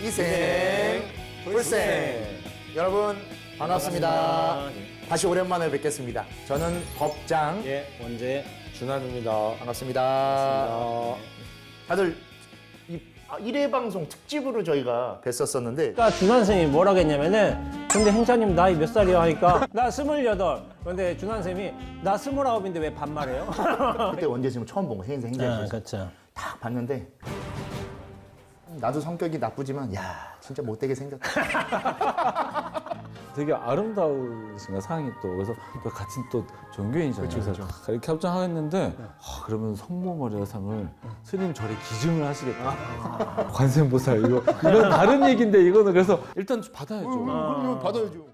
이생 불생. 여러분 반갑습니다. 다시 오랜만에 뵙겠습니다. 저는 법장 예, 원재 준환입니다. 반갑습니다. 다들 일회 방송 특집으로 저희가 뵀었었는데 그러니까 준환 선생님이 뭐라고 했냐면은 근데 행차님 나이 몇 살이야 하니까 나 28. 근데 준환 선생님이 나 29인데 왜 반말해요? 그때 원재쌤을 처음 본 거예요. 행사에서 그렇죠. 딱 봤는데 나도 성격이 나쁘지만 야 진짜 못되게 생겼다. 되게 아름다우신가 상이 또 그래서 또 같은 또 종교인이잖아요. 그래서 이렇게 합장하겠는데 그러면 성모마리아상을 스님 절에 기증을 하시겠다. 관세음보살 이건 다른 얘기인데 이거는 그래서 일단 받아야죠. 그럼요 받아야죠.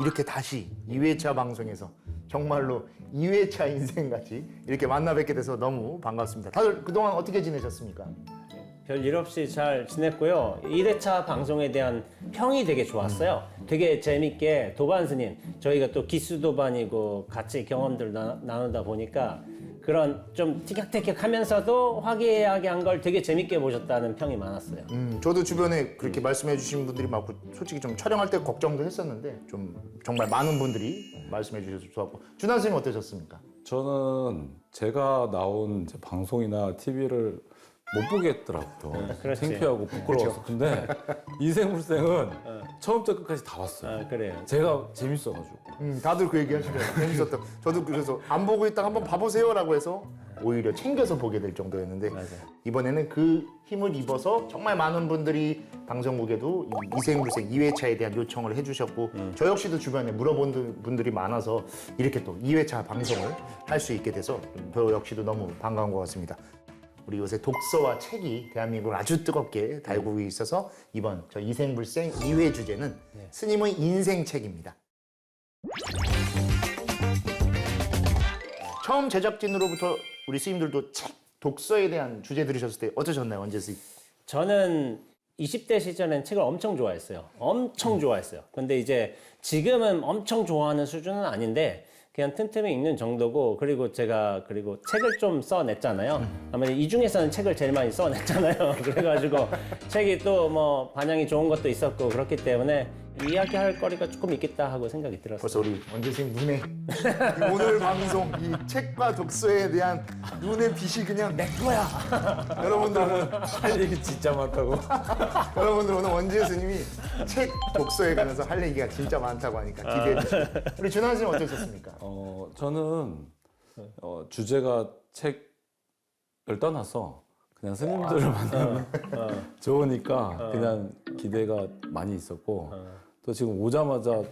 이렇게 다시 2회차 방송에서 정말로 2회차 인생같이 이렇게 만나 뵙게 돼서 너무 반갑습니다. 다들 그동안 어떻게 지내셨습니까? 별일 없이 잘 지냈고요. 1회차 방송에 대한 평이 되게 좋았어요. 되게 재밌게 도반 스님, 저희가 또 기수도반이고 같이 경험들 나누다 보니까 그런 좀 티격태격하면서도 화기애애하게 한 걸 되게 재밌게 보셨다는 평이 많았어요. 저도 주변에 그렇게 말씀해 주신 분들이 많고 솔직히 좀 촬영할 때 걱정도 했었는데 좀 정말 많은 분들이 말씀해 주셔서 좋았고 준환 선생님 어떠셨습니까? 저는 제가 나온 이제 방송이나 TV를 못 보겠더라고요. 그렇지. 창피하고 부끄러워서. 근데 이생불생은 처음부터 끝까지 다 봤어요. 그래요. 제가 재밌어가지고. 다들 그 얘기 하시더라고요. 재밌었다. 저도 그래서 안 보고 있다가 한번 봐보세요라고 해서 오히려 챙겨서 보게 될 정도였는데 이번에는 그 힘을 입어서 정말 많은 분들이 방송국에도 이 이생불생 2회차에 대한 요청을 해주셨고 저 역시도 주변에 물어본 분들이 많아서 이렇게 또 2회차 방송을 할 수 있게 돼서 저 역시도 너무 반가운 것 같습니다. 우리 요새 독서와 책이 대한민국을 아주 뜨겁게 달구고 있어서 이번 저 이생불생 2회 주제는 스님의 인생책입니다. 처음 제작진으로부터 우리 스님들도 책, 독서에 대한 주제 들으셨을 때 어떠셨나요, 원재 씨? 저는 20대 시절엔 책을 엄청 좋아했어요. 엄청 좋아했어요. 근데 이제 지금은 엄청 좋아하는 수준은 아닌데 그냥 틈틈이 읽는 정도고 그리고 제가 책을 좀 써냈잖아요. 아무래도 이 중에서는 책을 제일 많이 써냈잖아요. 그래가지고 책이 또 뭐 반향이 좋은 것도 있었고 그렇기 때문에 이야기할 거리가 조금 있겠다 하고 생각이 들었어요. 벌써 우리 원재 씨 눈에 오늘 방송 이 책과 독서에 대한 눈의 빛이 그냥 내 거야. 여러분들은 할 얘기 진짜 많다고. 여러분들 오늘 원재 스님이 책, 독서에 관해서 할 얘기가 진짜 많다고 하니까 기대해 주시고 우리 준환 스님 어떠셨습니까? 저는 주제가 책을 떠나서 그냥 스님들을 만나면 좋으니까 그냥 기대가 많이 있었고 또 지금 오자마자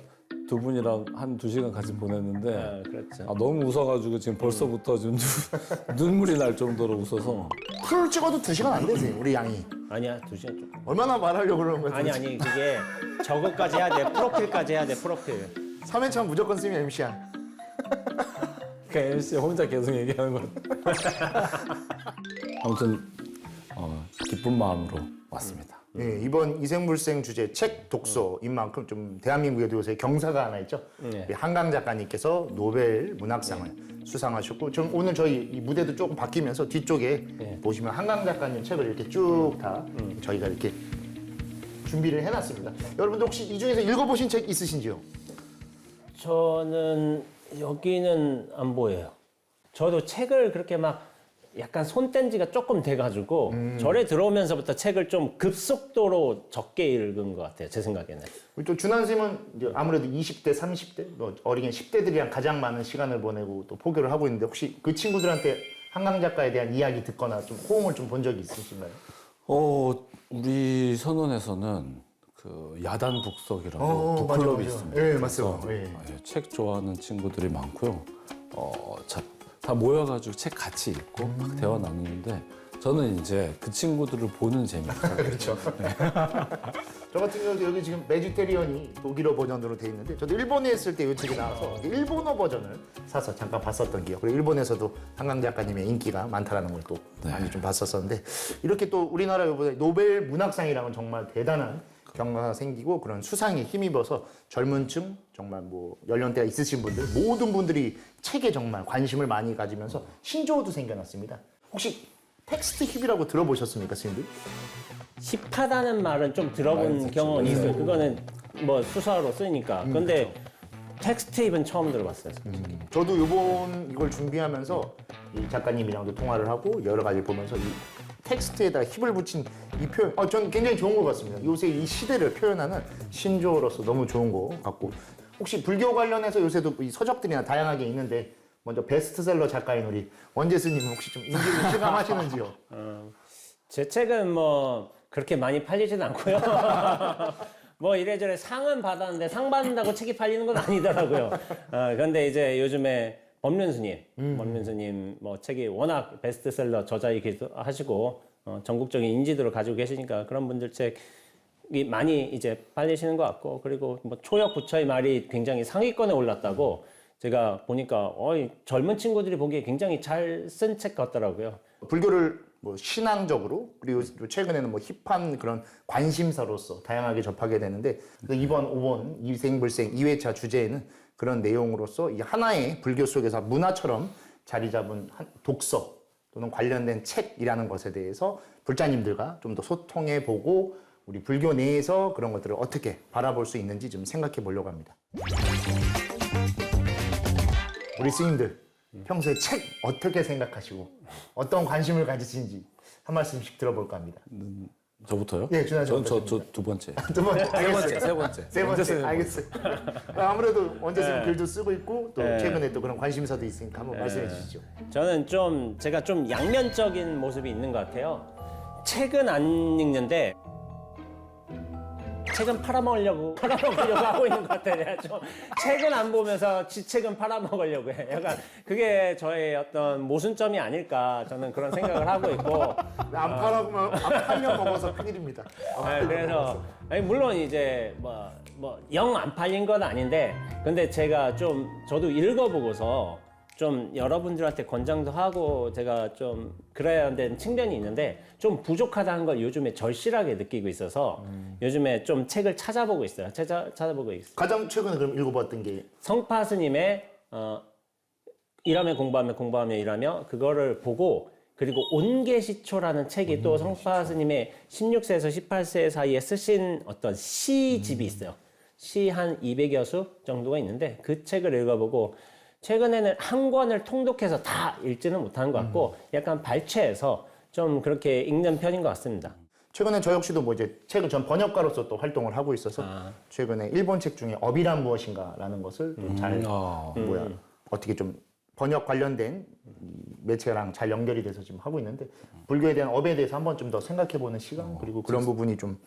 두 분이랑 한 2시간 같이 보냈는데 그렇죠. 너무 웃어가지고 지금 벌써부터 지금 눈물이 날 정도로 웃어서 풀 찍어도 2시간 안 되세요, 우리 양이. 아니야, 2시간 조금. 얼마나 말하려고 그러는 거야? 아니 그게 저거까지 해야 돼. 프로필까지 해야 돼. 프로필. 3회차 무조건 스님이 MC야. 그냥 MC 혼자 계속 얘기하는 거. 아무튼 기쁜 마음으로 왔습니다. 네, 이번 이생불생 주제 책 독서인 만큼 좀 대한민국에도 요새 경사가 하나 있죠. 우리 한강 작가님께서 노벨 문학상을 수상하셨고 지금 오늘 저희 이 무대도 조금 바뀌면서 뒤쪽에 보시면 한강 작가님 책을 이렇게 쭉 다 저희가 이렇게 준비를 해놨습니다. 여러분들 혹시 이 중에서 읽어보신 책 있으신지요? 저는 여기는 안 보여요. 저도 책을 그렇게 막 약간 손뗀 지가 조금 돼가지고 절에 들어오면서부터 책을 좀 급속도로 적게 읽은 것 같아요. 제 생각에는. 우리 또 준환 선생님은 이제 아무래도 20대, 30대, 뭐 어린 10대들이랑 가장 많은 시간을 보내고 또 포교를 하고 있는데 혹시 그 친구들한테 한강 작가에 대한 이야기 듣거나 좀 호응을 좀 본 적이 있으신가요? 우리 선원에서는 그 야단 북석이라고 북클럽이 맞아. 있습니다. 네, 맞습니다. 그래서, 책 좋아하는 친구들이 많고요. 다 모여가지고 책 같이 읽고 막 대화 나누는데 저는 이제 그 친구들을 보는 재미가 그렇죠. 저 같은 경우도 여기 지금 메지테리언이 독일어 버전으로 돼 있는데 저도 일본에 있을 때 이 책이 나와서 일본어 버전을 사서 잠깐 봤었던 기억. 그리고 일본에서도 한강 작가님의 인기가 많다라는 걸 또 많이 좀 봤었었는데 이렇게 또 우리나라 노벨 문학상이랑은 정말 대단한 경과가 생기고 그런 수상에 힘입어서 젊은층 정말 뭐 연령대가 있으신 분들 모든 분들이 책에 정말 관심을 많이 가지면서 신조어도 생겨났습니다. 혹시 텍스트 힙이라고 들어보셨습니까, 선생님들? 힙하다는 말은 좀 들어본 경험은 있어요. 그거는 뭐 수사로 쓰니까. 근데 텍스트 힙은 처음 들어봤어요. 저도 이번 이걸 준비하면서 이 작가님이랑도 통화를 하고 여러 가지 보면서 이 텍스트에다 힙을 붙인 이 표현, 저는 굉장히 좋은 것 같습니다. 요새 이 시대를 표현하는 신조어로서 너무 좋은 것 같고, 혹시 불교 관련해서 요새도 이 서적들이나 다양하게 있는데 먼저 베스트셀러 작가인 우리 원재수님 혹시 좀 인기를 실감하시는지요? 제 책은 뭐 그렇게 많이 팔리진 않고요. 뭐 이래저래 상은 받았는데 상 받는다고 책이 팔리는 건 아니더라고요. 그런데 이제 요즘에 법륜스님 뭐 책이 워낙 베스트셀러 저자이기도 하시고 전국적인 인지도를 가지고 계시니까 그런 분들 책이 많이 이제 팔리시는 것 같고, 그리고 뭐 초역 부처의 말이 굉장히 상위권에 올랐다고 제가 보니까 젊은 친구들이 보기에 굉장히 잘 쓴 책 같더라고요. 불교를 뭐 신앙적으로, 그리고 최근에는 뭐 힙한 그런 관심사로서 다양하게 접하게 되는데, 이번 5번 이생불생 2회차 주제에는 그런 내용으로서 이 하나의 불교 속에서 문화처럼 자리 잡은 독서 또는 관련된 책이라는 것에 대해서 불자님들과 좀 더 소통해 보고 우리 불교 내에서 그런 것들을 어떻게 바라볼 수 있는지 좀 생각해 보려고 합니다. 우리 스님들 평소에 책 어떻게 생각하시고 어떤 관심을 가지시는지 한 말씀씩 들어볼까 합니다. 저부터요? 예, 준하 씨 저 두 번째. 두 번째, 세 번째. 세 번째, 알겠어요. 아무래도 원재수님 네. 글도 쓰고 있고 또 네. 최근에 또 그런 관심사도 있으니까 한번 말씀해 주시죠. 저는 제가 좀 양면적인 모습이 있는 것 같아요. 책은 안 읽는데 책은 팔아먹으려고 하고 있는 것 같아요. 내가 좀 책은 안 보면서 책은 팔아먹으려고 해. 약간 그게 저의 어떤 모순점이 아닐까, 저는 그런 생각을 하고 있고. 안 팔면 먹어서 큰일입니다. 네, 그래서 물론 이제 영 안 팔린 건 아닌데, 근데 제가 저도 읽어보고서 좀 여러분들한테 권장도 하고 제가 좀 그래야 되는 측면이 있는데, 좀 부족하다는 걸 요즘에 절실하게 느끼고 있어서 요즘에 좀 책을 찾아보고 있어요. 찾아보고 있어요. 가장 최근에 그럼 읽어봤던 게 성파 스님의 일하며 공부하며 일하며, 그거를 보고, 그리고 온계시초라는 책이 또 성파 스님의 16세에서 18세 사이에 쓰신 어떤 시집이 있어요. 시 한 200여 수 정도가 있는데 그 책을 읽어보고, 최근에는 한 권을 통독해서 다 읽지는 못하는 것 같고 약간 발췌해서 좀 그렇게 읽는 편인 것 같습니다. 최근에 저 역시도 뭐 이제 책을 전 번역가로서 또 활동을 하고 있어서 최근에 일본 책 중에 업이란 무엇인가라는 것을 좀 잘 어떻게 좀 번역 관련된 이 매체랑 잘 연결이 돼서 지금 하고 있는데, 불교에 대한 업에 대해서 한번 좀 더 생각해보는 시간, 그리고 그런 부분이 좀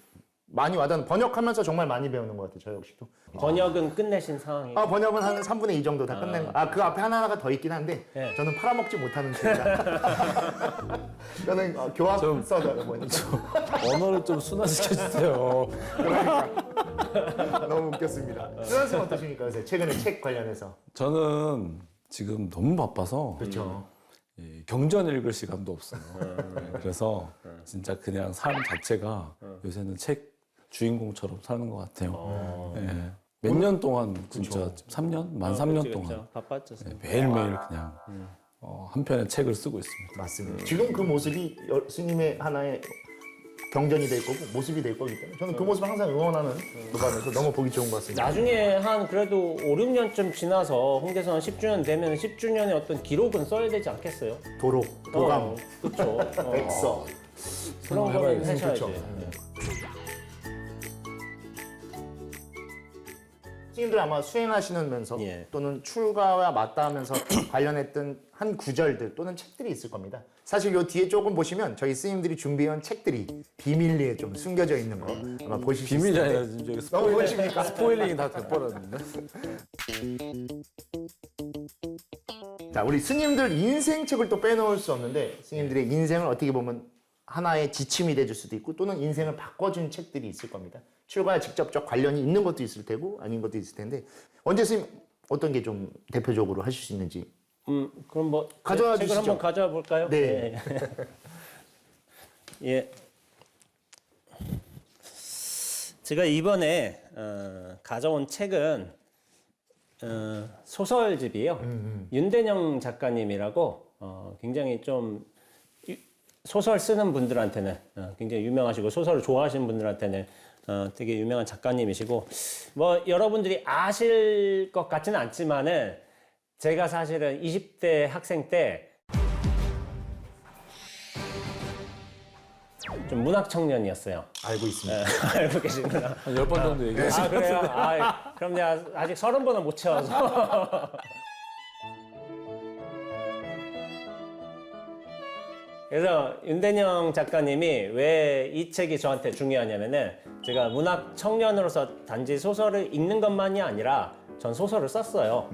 많이 와닿는, 번역하면서 정말 많이 배우는 것 같아요. 저 역시도. 번역은 끝내신 상황이에요. 번역은 한 3분의 2 정도 다 끝낸 거. 그 앞에 하나가 더 있긴 한데 네. 저는 팔아먹지 못하는 책이라. 저는 교합서다 뭐니까. 언어를 좀 순화시켜 주세요. 너무 웃겼습니다. 수현 씨 어떠십니까? 요새 최근에 책 관련해서. 저는 지금 너무 바빠서 그렇죠. 경전 읽을 시간도 없어요. 그래서 진짜 그냥 삶 자체가 요새는 책 주인공처럼 사는 것 같아요. 몇 년 동안 진짜 3년? 만 3년 동안 바빴죠. 매일매일 그냥 한 편의 책을 쓰고 있습니다. 맞습니다. 지금 그 모습이 스님의 하나의 경전이 될 거고 모습이 될 거기 때문에 저는 그 모습을 항상 응원하는 누가면서 너무 보기 좋은 것 같습니다. 나중에 한 그래도 5, 6년쯤 지나서 홍대선 10주년 되면 10주년의 어떤 기록은 써야 되지 않겠어요? 도록, 도감, 그렇죠. 백서. 그런 거는 하셔야지. 그렇죠. 스님들 아마 수행하시면서 예. 또는 출가와 맞닿으면서 관련했던 한 구절들 또는 책들이 있을 겁니다. 사실 요 뒤에 조금 보시면 저희 스님들이 준비한 책들이 비밀리에 좀 숨겨져 있는 거 아마 보실 수 있을 비밀이 텐데. 아니라 지금 저기 너무 보이십니까? 스포일링이 다 돼버렸는데. 자, 우리 스님들 인생 책을 또 빼놓을 수 없는데, 스님들의 인생을 어떻게 보면 하나의 지침이 돼줄 수도 있고 또는 인생을 바꿔준 책들이 있을 겁니다. 출가와 직접적 관련이 있는 것도 있을 테고 아닌 것도 있을 텐데, 원재 스님 어떤 게 좀 대표적으로 하실 수 있는지. 그럼 뭐 가져와 책을 주시죠. 한번 가져와 볼까요? 네. 예. 제가 이번에 가져온 책은 소설집이에요. 윤대영 작가님이라고 굉장히 좀 소설 쓰는 분들한테는 굉장히 유명하시고 소설을 좋아하시는 분들한테는 되게 유명한 작가님이시고 뭐 여러분들이 아실 것 같지는 않지만은 제가 사실은 20대 학생 때 좀 문학 청년이었어요. 알고 있습니다. 알고 계시구나. 한 10번 정도 얘기했어요. 아 그래요? 아, 그럼 내가 아직 30번은 못 채워서. 그래서 윤대영 작가님이 왜 이 책이 저한테 중요하냐면은 제가 문학 청년으로서 단지 소설을 읽는 것만이 아니라 전 소설을 썼어요.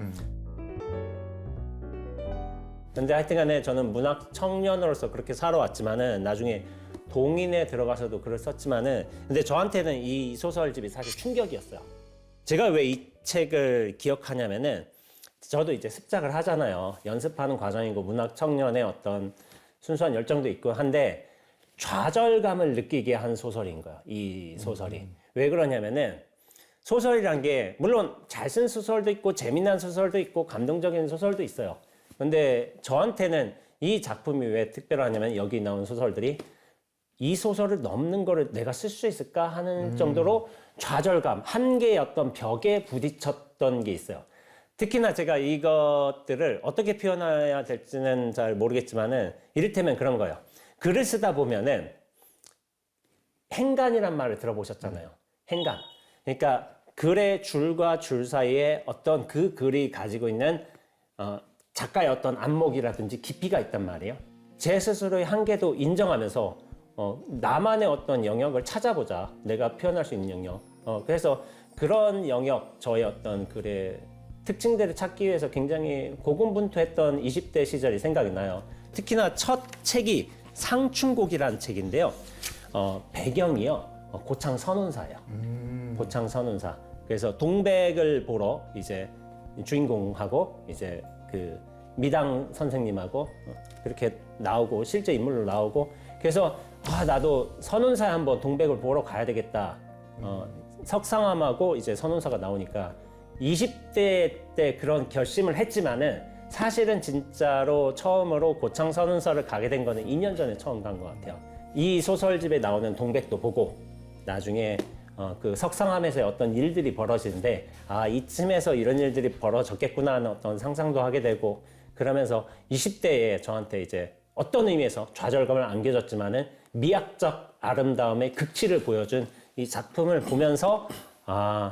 근데 하여튼간에 저는 문학 청년으로서 그렇게 살아왔지만은 나중에 동인에 들어가서도 글을 썼지만은 근데 저한테는 이 소설집이 사실 충격이었어요. 제가 왜 이 책을 기억하냐면은 저도 이제 습작을 하잖아요. 연습하는 과정이고 문학 청년의 어떤 순수한 열정도 있고 한데 좌절감을 느끼게 한 소설인 거야. 이 소설이. 왜 그러냐면은 소설이란 게 물론 잘 쓴 소설도 있고 재미난 소설도 있고 감동적인 소설도 있어요. 근데 저한테는 이 작품이 왜 특별하냐면 여기 나온 소설들이 이 소설을 넘는 거를 내가 쓸 수 있을까 하는 정도로 좌절감, 한계의 어떤 벽에 부딪혔던 게 있어요. 특히나 제가 이것들을 어떻게 표현해야 될지는 잘 모르겠지만은 이를테면 그런 거예요. 글을 쓰다 보면은 행간이란 말을 들어보셨잖아요. 행간. 그러니까 글의 줄과 줄 사이에 어떤 그 글이 가지고 있는 작가의 어떤 안목이라든지 깊이가 있단 말이에요. 제 스스로의 한계도 인정하면서 나만의 어떤 영역을 찾아보자. 내가 표현할 수 있는 영역. 그래서 그런 영역, 저의 어떤 글의 특징들을 찾기 위해서 굉장히 고군분투했던 20대 시절이 생각이 나요. 특히나 첫 책이 상춘곡이라는 책인데요. 배경이요. 고창 선운사예요. 고창 선운사. 그래서 동백을 보러 이제 주인공하고 이제 그 미당 선생님하고 그렇게 나오고 실제 인물로 나오고 그래서 나도 선운사에 한번 동백을 보러 가야 되겠다. 석상암하고 이제 선운사가 나오니까 20대 때 그런 결심을 했지만은 사실은 진짜로 처음으로 고창 선운사를 가게 된 거는 2년 전에 처음 간 것 같아요. 이 소설집에 나오는 동백도 보고 나중에 그 석상암에서의 어떤 일들이 벌어지는데 이쯤에서 이런 일들이 벌어졌겠구나 하는 어떤 상상도 하게 되고 그러면서 20대에 저한테 이제 어떤 의미에서 좌절감을 안겨줬지만은 미학적 아름다움의 극치를 보여준 이 작품을 보면서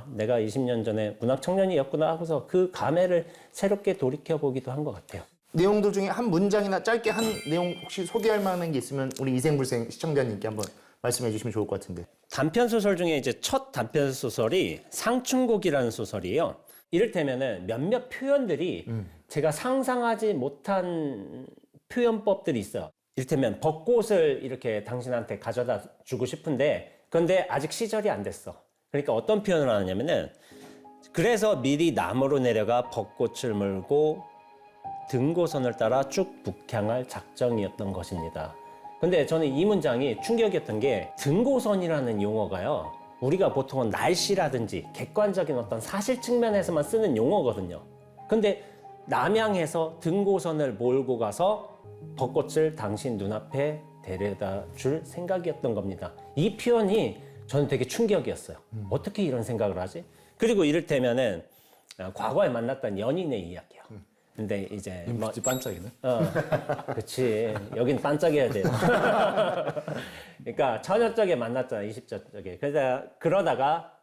내가 20년 전에 문학 청년이었구나 하고서 그 감회를 새롭게 돌이켜보기도 한 것 같아요. 내용들 중에 한 문장이나 짧게 한 내용 혹시 소개할 만한 게 있으면 우리 이생불생 시청자님께 한번 말씀해 주시면 좋을 것 같은데. 단편 소설 중에 이제 첫 단편 소설이 상춘곡이라는 소설이에요. 이를테면은 몇몇 표현들이 제가 상상하지 못한 표현법들이 있어요. 이를테면 벚꽃을 이렇게 당신한테 가져다 주고 싶은데 그런데 아직 시절이 안 됐어. 그러니까 어떤 표현을 하냐면은 그래서 미리 남으로 내려가 벚꽃을 물고 등고선을 따라 쭉 북향할 작정이었던 것입니다. 근데 저는 이 문장이 충격이었던 게 등고선이라는 용어가요. 우리가 보통은 날씨라든지 객관적인 어떤 사실 측면에서만 쓰는 용어거든요. 근데 남양에서 등고선을 몰고 가서 벚꽃을 당신 눈앞에 데려다 줄 생각이었던 겁니다. 이 표현이 저는 되게 충격이었어요. 어떻게 이런 생각을 하지? 그리고 이를테면은 과거에 만났던 연인의 이야기요. 근데 이제 뭐 반짝이네. 그렇지. 여긴 반짝여야 돼요. 그러니까 처녀적에 만났잖아, 20대 쪽에. 그러다가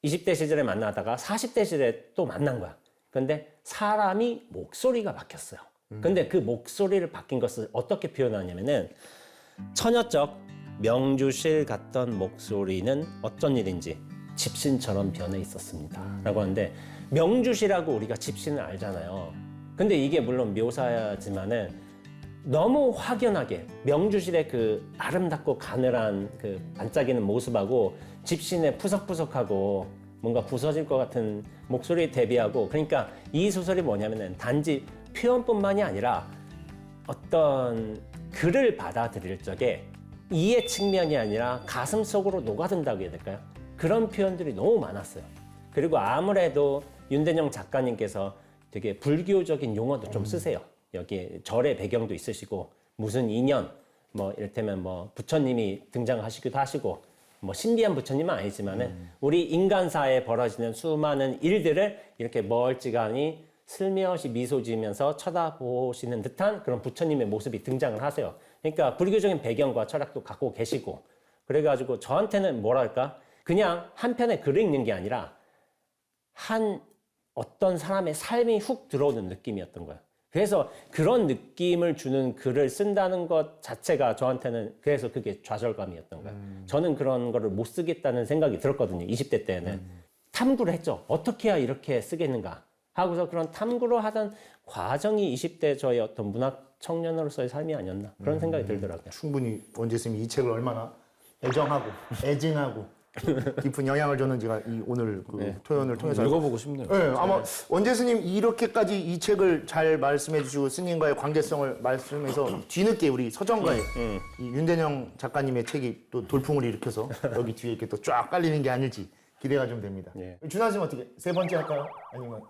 20대 시절에 만나다가 40대 시절에 또 만난 거야. 근데 사람이 목소리가 바뀌었어요. 근데 그 목소리를 바뀐 것을 어떻게 표현하냐면은 처녀적 명주실 같던 목소리는 어떤 일인지 집신처럼 변해 있었습니다. 라고 하는데 명주실하고 우리가 집신을 알잖아요. 근데 이게 물론 묘사지만은 너무 확연하게 명주실의 그 아름답고 가늘한 그 반짝이는 모습하고 집신의 푸석푸석하고 뭔가 부서질 것 같은 목소리에 대비하고 그러니까 이 소설이 뭐냐면은 단지 표현뿐만이 아니라 어떤 글을 받아들일 적에 이해 측면이 아니라 가슴 속으로 녹아든다고 해야 될까요? 그런 표현들이 너무 많았어요. 그리고 아무래도 윤대영 작가님께서 되게 불교적인 용어도 좀 쓰세요. 여기 절의 배경도 있으시고 무슨 인연, 뭐 이를테면 뭐 부처님이 등장하시기도 하시고 뭐 신비한 부처님은 아니지만은 우리 인간사에 벌어지는 수많은 일들을 이렇게 멀찌감히 슬며시 미소 지으면서 쳐다보시는 듯한 그런 부처님의 모습이 등장을 하세요. 그러니까 불교적인 배경과 철학도 갖고 계시고 그래가지고 저한테는 뭐랄까 그냥 한 편의 글을 읽는 게 아니라 한 어떤 사람의 삶이 훅 들어오는 느낌이었던 거예요. 그래서 그런 느낌을 주는 글을 쓴다는 것 자체가 저한테는 그래서 그게 좌절감이었던 거예요. 저는 그런 거를 못 쓰겠다는 생각이 들었거든요. 20대 때는. 탐구를 했죠. 어떻게 해야 이렇게 쓰겠는가 하고서 그런 탐구를 하던 과정이 20대 저의 어떤 문학 청년으로서의 삶이 아니었나 그런 생각이 들더라고요. 충분히 원재 스님이 이 책을 얼마나 애정하고 애증하고 깊은 영향을 줬는지가 이 오늘 그 토연을 통해서 읽어보고 싶네요. 네, 아마 원재 스님 이렇게까지 이 책을 잘 말씀해 주시고 스님과의 관계성을 말씀해서 뒤늦게 우리 서정가의 이 윤대영 작가님의 책이 또 돌풍을 일으켜서 여기 뒤에 이렇게 또 쫙 깔리는 게 아닐지 기대가 좀 됩니다. 예. 준하 스님 어떻게 세 번째 할까요? 아니면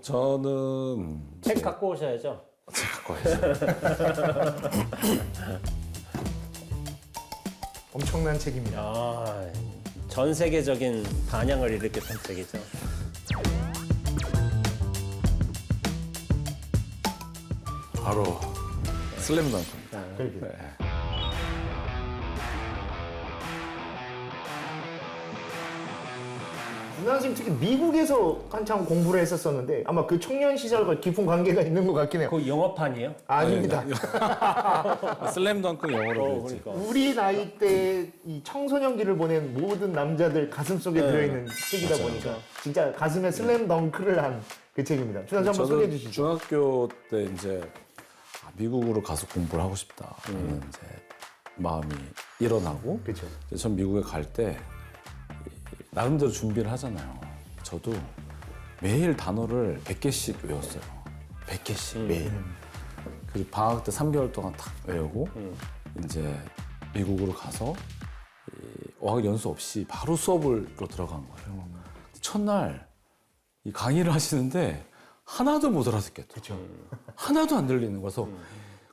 저는 책 갖고 오셔야죠. 갖고 와야죠. 엄청난 책입니다. 아, 전 세계적인 반향을 일으켰던 책이죠. 바로 슬램덩크. 그렇게. 네. 준하 스님 특히 미국에서 한참 공부를 했었었는데 아마 그 청년 시절과 깊은 관계가 있는 것 같긴 해요. 그 영어판이에요? 아닙니다. 슬램덩크 영어로 되었지. 그러니까. 우리 나이 때 이 청소년기를 보낸 모든 남자들 가슴 속에 들어있는 책이다 보니까 진짜 가슴에 슬램 덩크를 한 그 책입니다. 준하 씨 한번 소개해 저는 주시죠. 중학교 때 이제 미국으로 가서 공부를 하고 싶다. 하는 이제 마음이 일어나고 그렇죠. 전 미국에 갈 때 나름대로 준비를 하잖아요. 저도 매일 단어를 100개씩 외웠어요. 100개씩 매일. 그리고 방학 때 3개월 동안 딱 외우고 이제 미국으로 가서 어학 연수 없이 바로 수업으로 들어간 거예요. 첫날 이 강의를 하시는데 하나도 못 알아듣겠다. 하나도 안 들리는 거라서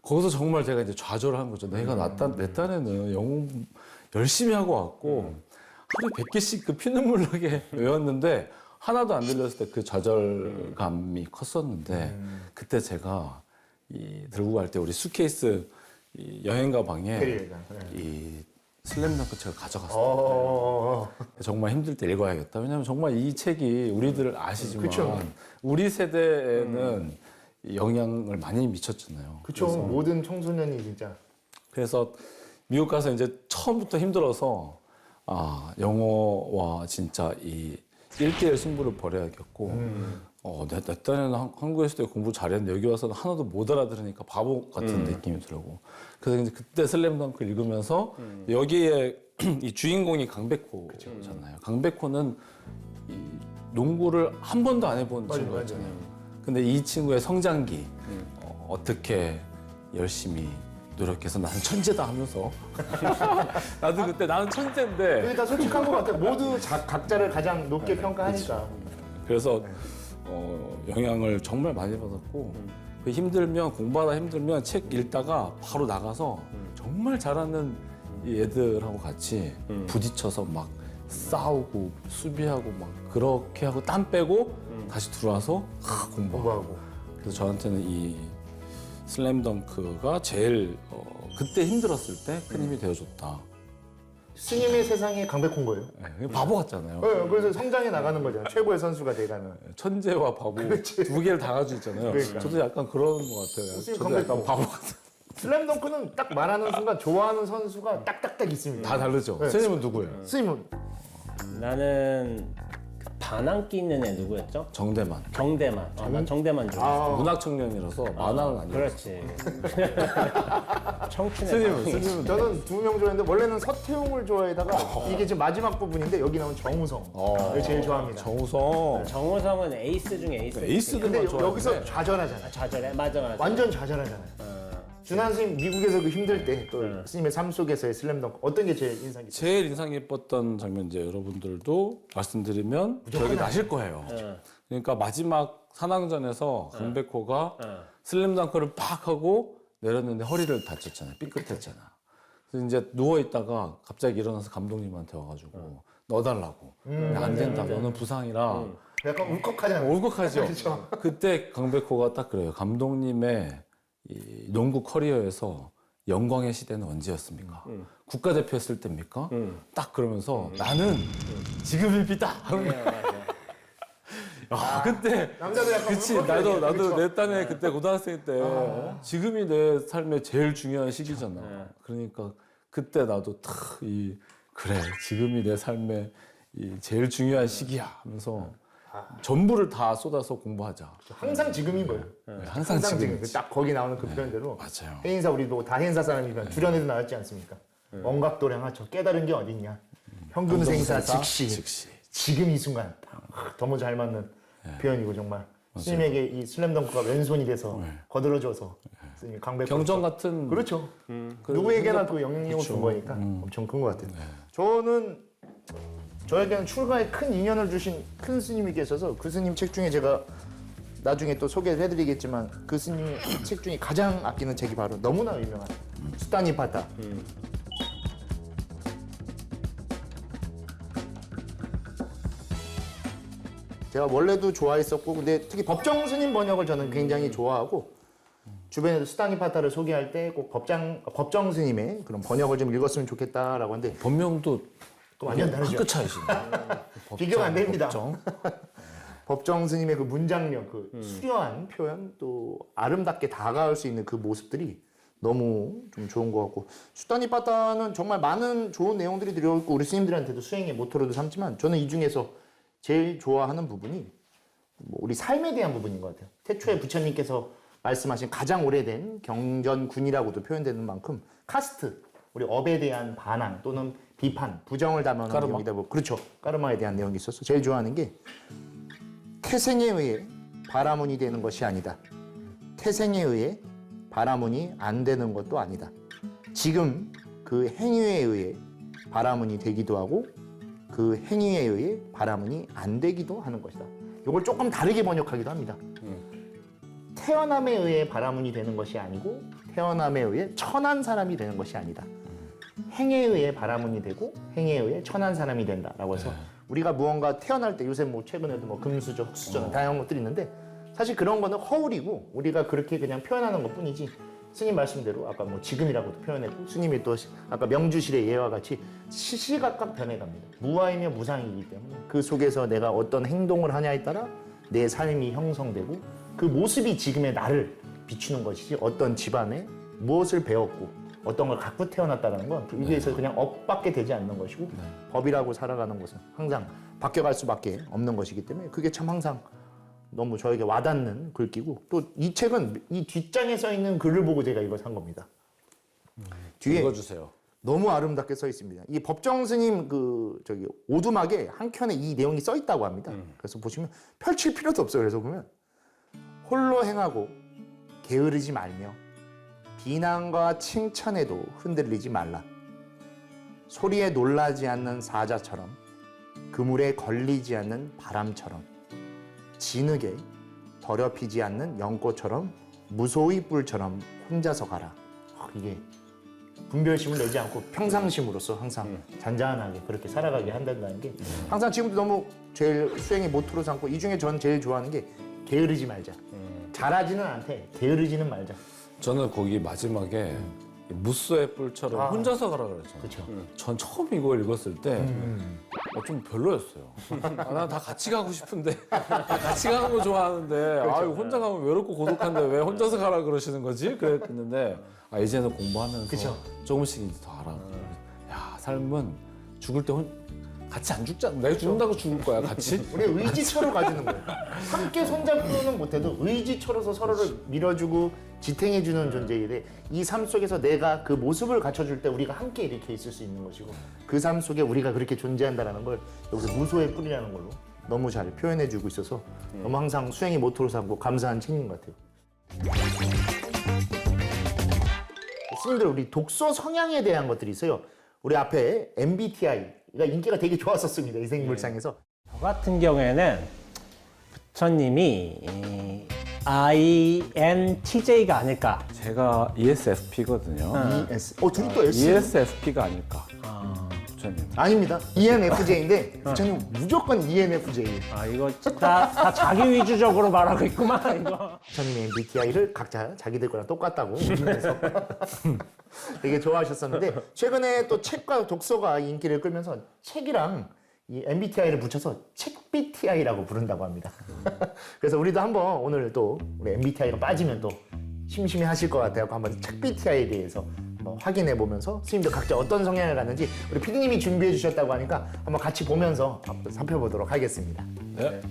거기서 정말 제가 이제 좌절을 한 거죠. 내가 내 딴에는 영어 열심히 하고 왔고 하루에 100개씩 그 피눈물 나게 외웠는데 하나도 안 들렸을 때 그 좌절감이 컸었는데 그때 제가 들고 갈 때 우리 수케이스 이 여행 가방에 캐리어가, 이 슬램덩크 책을 가져갔어요. 정말 힘들 때 읽어야겠다. 왜냐하면 정말 이 책이 우리들 아시지만 그쵸. 우리 세대에는 영향을 많이 미쳤잖아요. 그쵸. 모든 청소년이 진짜. 그래서 미국 가서 이제 처음부터 힘들어서 영어와 진짜 이 1대1 승부를 벌여야겠고 내 딴에는 한국에 있을 때 공부 잘했는데 여기 와서는 하나도 못 알아들으니까 바보 같은 느낌이 들고 그래서 이제 그때 슬램덩크 읽으면서 여기에 이 주인공이 강백호잖아요. 강백호는 이 농구를 한 번도 안 해본 친구였잖아요. 근데 이 친구의 성장기 어떻게 열심히 노력해서 나는 천재다 하면서 나도 그때 나는 천재인데 그게 다 솔직한 것 같아요. 모두 각자를 가장 높게 평가하니까. 그래서 영향을 정말 많이 받았고 그 힘들면 공부하다 힘들면 책 읽다가 바로 나가서 정말 잘하는 이 애들하고 같이 부딪혀서 막 싸우고 수비하고 막 그렇게 하고 땀 빼고 다시 들어와서 공부하고 그래서 저한테는 이 슬램덩크가 제일 그때 힘들었을 때 큰 힘이 되어줬다. 스님의 세상에 강백호인 거예요. 네, 바보 같잖아요. 네, 그래서 성장해 나가는 거죠. 최고의 선수가 돼가는. 천재와 바보 두 개를 다 가지고 있잖아요. 그러니까. 저도 약간 그런 것 같아요. 선생님 저도 약간 강백호. 바보 같아요. 슬램덩크는 딱 말하는 순간 좋아하는 선수가 딱딱딱 있습니다. 다 다르죠. 네. 선생님은 누구예요? 스님은 나는 그 반항기 있는 애 누구였죠? 정대만. 정대만. 난 정대만 좋아했어. 문학 청년이라서 만화는 아니에요. 그렇지. 청춘의 스님은 반항기. 스님은 저는 두 명 좋아했는데 원래는 서태웅을 좋아해다가 이게 지금 마지막 부분인데 여기 나온 정우성 을 제일 좋아합니다. 정우성. 정우성은 에이스 중에 에이스. 에이스들만 근데 좋아하는데 여기서 좌절하잖아요. 좌절해. 맞아. 완전 좌절하잖아요. 준하 스님 미국에서 그 힘들 때 또 스님의 삶 속에서의 슬램덩크 어떤 게 제일 인상 깊어요? 제일 인상 깊었던 장면 이제 여러분들도 말씀드리면 기억이 나실 거예요. 그러니까 마지막 산왕전에서 강백호가 슬램덩크를 팍 하고 내렸는데 허리를 다쳤잖아요. 삐끗했잖아. 그래서 이제 누워 있다가 갑자기 일어나서 감독님한테 와가지고 넣어달라고. 근데 안 된다. 너는 부상이라. 약간 울컥하잖아요. 울컥하죠. 그렇죠. 그때 강백호가 딱 그래요. 감독님의 이 농구 커리어에서 영광의 시대는 언제였습니까? 국가대표 했을 때입니까? 딱 그러면서 나는 지금일 비다. 아, 그때 남자들 약간 그치 울컥해요. 나도 그쵸? 내 딴에 그때 고등학생 때 지금이 내 삶의 제일 중요한 시기잖아. 그러니까 그때 나도 탁이 그래 지금이 내 삶의 이 제일 중요한 시기야 하면서 전부를 다 쏟아서 공부하자. 항상 지금인 거예요. 항상 지금 딱 거기 나오는 그 표현대로 맞아요. 해인사 우리도 다 해인사 사람이면 주련에도 나왔지 않습니까? 언각도량하 저 깨달은 게 어딨냐? 현금생사 즉시 지금 이 순간 너무 잘 맞는 표현이고 정말 스님에게 이 슬램덩크가 왼손이 돼서 거들어줘서 스님이 강백호 경전 같은 그렇죠. 누구에게나 그 영향력을 준 거니까 엄청 큰 것 같아요. 저는 저에게는 출가에 큰 인연을 주신 큰 스님이 계셔서 그 스님 책 중에 제가 나중에 또 소개를 해드리겠지만 그 스님 책 중에 가장 아끼는 책이 바로 너무나 유명한 수타니파타. 제가 원래도 좋아했었고 근데 특히 법정 스님 번역을 저는 굉장히 좋아하고 주변에도 수타니파타를 소개할 때 꼭 법정 스님의 그런 번역을 좀 읽었으면 좋겠다라고 하는데 본명도 또 완전 다르죠. 한끗 차이시네. 비교가 안 됩니다. 법정. 법정 스님의 그 문장력, 그 수려한 표현, 또 아름답게 다가갈 수 있는 그 모습들이 너무 좀 좋은 것 같고 수타니파타는 정말 많은 좋은 내용들이 들어있고 우리 스님들한테도 수행의 모토로도 삼지만 저는 이 중에서 제일 좋아하는 부분이 뭐 우리 삶에 대한 부분인 것 같아요. 태초에 부처님께서 말씀하신 가장 오래된 경전군이라고도 표현되는 만큼 카스트, 우리 업에 대한 반항 또는 비판, 부정을 담아놓은 까르마. 내용이다 보고 그렇죠. 까르마에 대한 내용이 있어서 제일 좋아하는 게 태생에 의해 바라문이 되는 것이 아니다. 태생에 의해 바라문이 안 되는 것도 아니다. 지금 그 행위에 의해 바라문이 되기도 하고 그 행위에 의해 바라문이 안 되기도 하는 것이다. 이걸 조금 다르게 번역하기도 합니다. 태어남에 의해 바라문이 되는 것이 아니고 태어남에 의해 천한 사람이 되는 것이 아니다. 행에 의해 바라문이 되고 행에 의해 천한 사람이 된다라고 해서 우리가 무언가 태어날 때 요새 뭐 최근에도 뭐 금수저, 흑수저 다양한 것들이 있는데 사실 그런 거는 허울이고 우리가 그렇게 그냥 표현하는 것뿐이지 스님 말씀대로 아까 뭐 지금이라고도 표현했고 스님이 또 아까 명주실의 예와 같이 시시각각 변해갑니다. 무아이며 무상이기 때문에 그 속에서 내가 어떤 행동을 하냐에 따라 내 삶이 형성되고 그 모습이 지금의 나를 비추는 것이지 어떤 집안에 무엇을 배웠고 어떤 걸 갖고 태어났다는 건 위에서 그냥 업밖에 되지 않는 것이고 법이라고 살아가는 것은 항상 바뀌어갈 수밖에 없는 것이기 때문에 그게 참 항상 너무 저에게 와닿는 글귀고 또 이 책은 이 뒷장에 써 있는 글을 보고 제가 이걸 산 겁니다. 뒤에 읽어주세요. 너무 아름답게 써 있습니다. 이 법정 스님 그 저기 오두막에 한 켠에 이 내용이 써 있다고 합니다. 그래서 보시면 펼칠 필요도 없어요. 그래서 보면 홀로 행하고 게으르지 말며 비난과 칭찬에도 흔들리지 말라. 소리에 놀라지 않는 사자처럼 그물에 걸리지 않는 바람처럼 진흙에 더럽히지 않는 연꽃처럼 무소의 뿔처럼 혼자서 가라. 이게 분별심을 내지 않고 평상심으로서 항상 잔잔하게 그렇게 살아가게 한다는 게 항상 지금도 너무 제일 수행의 모토로 삼고 이 중에 전 제일 좋아하는 게 게으르지 말자. 잘하지는 않대. 게으르지는 말자. 저는 거기 마지막에 무쏘의 뿔처럼 혼자서 가라 그랬잖아요. 그렇죠. 전 처음 이걸 읽었을 때 좀 별로였어요. 난 다 같이 가고 싶은데 같이 가는 거 좋아하는데 아 이거 혼자 가면 외롭고 고독한데 왜 혼자서 가라 그러시는 거지? 그랬는데 이제는 공부하면서 조금씩 이제 더 알아. 야 삶은 죽을 때 같이 안 죽잖아. 내가 죽는다고 죽을 거야 같이. 우리 의지처로 가지는 거예요. 함께 손잡고는 못해도 의지처로서 서로를 밀어주고 지탱해주는 존재인데 이 삶 속에서 내가 그 모습을 갖춰줄 때 우리가 함께 이렇게 있을 수 있는 것이고 그 삶 속에 우리가 그렇게 존재한다는 걸 여기서 무소의 뿔이라는 걸로 너무 잘 표현해주고 있어서 너무 항상 수행의 모토로 삼고 감사한 책인 것 같아요. 스님들 우리 독서 성향에 대한 것들이 있어요. 우리 앞에 MBTI가 인기가 되게 좋았었습니다. 이생물상에서. 저 같은 경우에는 부처님이 INTJ가 아닐까. 제가 ESFP거든요. ES. 둘이 또 S. ESFP가 아닐까. 부처님. 아닙니다. ENFJ인데 부처님 무조건 ENFJ. 아 이거 다 자기 위주적으로 말하고 있구만 이거. 부처님의 MBTI를 각자 자기들 거랑 똑같다고 그래서 되게 좋아하셨었는데 최근에 또 책과 독서가 인기를 끌면서 책이랑 이 MBTI를 붙여서 책BTI라고 부른다고 합니다. 그래서 우리도 한번 오늘 또 우리 MBTI가 빠지면 또 심심해 하실 것 같아요. 한번 책BTI에 대해서 한번 확인해 보면서 스님들 각자 어떤 성향을 갖는지 우리 PD님이 준비해 주셨다고 하니까 한번 같이 보면서 한번 살펴보도록 하겠습니다. 네.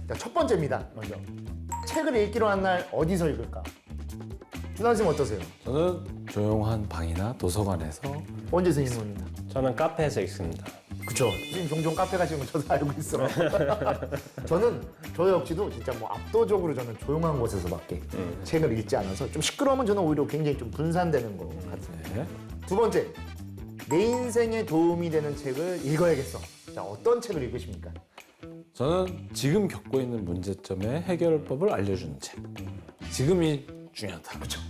자, 첫 번째입니다. 먼저 책을 읽기로 한 날 어디서 읽을까? 준환 쌤 어떠세요? 저는 조용한 방이나 도서관에서 언제 스님은? 저는 카페에서 읽습니다. 그쵸. 스님 종종 카페 가시는 거 저도 알고 있어. 저 역시도 진짜 뭐 압도적으로 저는 조용한 곳에서밖에 책을 읽지 않아서 좀 시끄러우면 저는 오히려 굉장히 좀 분산되는 것 같은데. 네. 두 번째, 내 인생에 도움이 되는 책을 읽어야겠어. 자, 어떤 책을 읽으십니까? 저는 지금 겪고 있는 문제점의 해결법을 알려주는 책. 지금이 중요하다. 그렇죠.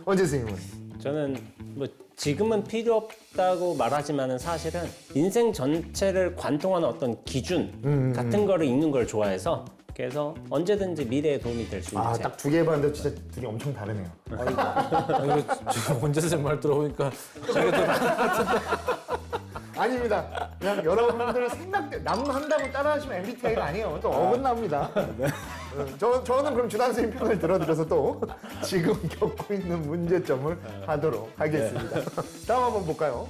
언제 스님은? 저는 뭐 지금은 필요 없다고 말하지만은 사실은 인생 전체를 관통하는 어떤 기준 같은 거를 읽는 걸 좋아해서 그래서 언제든지 미래에 도움이 될 수 있는 책. 딱 두 개 봤는데 진짜 둘이 엄청 다르네요. 아니, 지금 원재생 말 들어보니까 아닙니다. 그냥 여러분들 남 한다고 따라하시면 MBTI가 아니에요. 또 어긋납니다. 저는 그럼 준환 선생님 편을 들어드려서 또 지금 겪고 있는 문제점을 하도록 하겠습니다. 다음 한번 볼까요?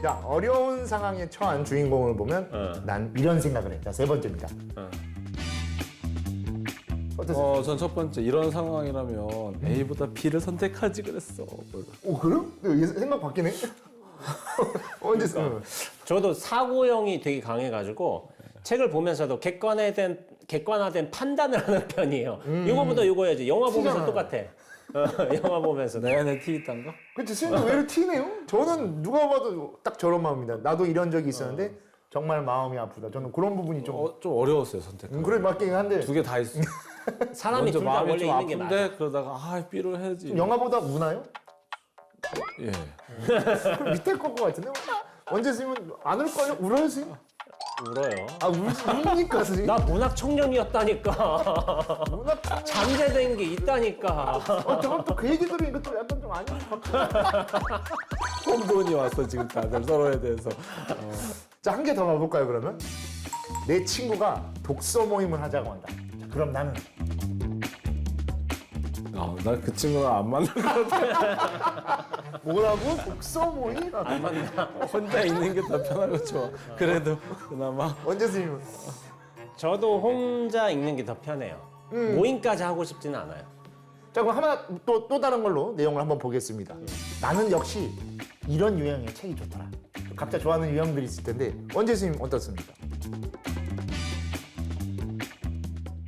자, 어려운 상황에 처한 주인공을 보면 난 이런 생각을 해. 자, 세 번째입니다. 어떠세요? 전 첫 번째 이런 상황이라면 A보다 B를 선택하지 그랬어. 오, 그래요? 생각 바뀌네? 언제 써요? 저도 사고형이 되게 강해가지고 책을 보면서도 객관화된 판단을 하는 편이에요. 이거보다 이거 해야지. 영화 보면서 티잖아. 똑같아. 영화 보면서. 내 안에 T 있단 거? 그치, 스님도 왜 이렇게 티네요? 저는 누가 봐도 딱 저런 마음입니다. 나도 이런 적이 있었는데 정말 마음이 아프다. 저는 그런 부분이 좀 좀 어려웠어요 선택. 그래 맞긴 한데 두 개 다 있어. 사람이 먼저 둘 다 마음이 원래 좀 있는 게 맞아. 아픈데 그러다가 B를 해야지. 영화보다 우나요? 예. 그럼 밑에 거 같은데? 언제 스님은 안 울걸요? 울어요 스님? 울어요. 웁니까 스님? 나 문학 청년이었다니까. 문학 잠재된 게 있다니까. 저건 또 그 얘기 들으니까 또 약간 좀 아닌 것 같아. 혼돈이 왔어 지금 다들 서로에 대해서. 자, 한 개 더 가볼까요 그러면? 내 친구가 독서 모임을 하자고 한다. 자, 그럼 나는 나 그 친구랑 안 만날 것 같아. 뭐라고? 독서 모임? 혼자 있는 게 더 편하고 좋아. 그래도 그나마. 언제 스님은? 저도 혼자 읽는 게 더 편해요. 모임까지 하고 싶지는 않아요. 자, 그럼 하나 또 다른 걸로 내용을 한번 보겠습니다. 나는 역시 이런 유형의 책이 좋더라. 각자 좋아하는 유형들이 있을 텐데 원재 스님 어떻습니까?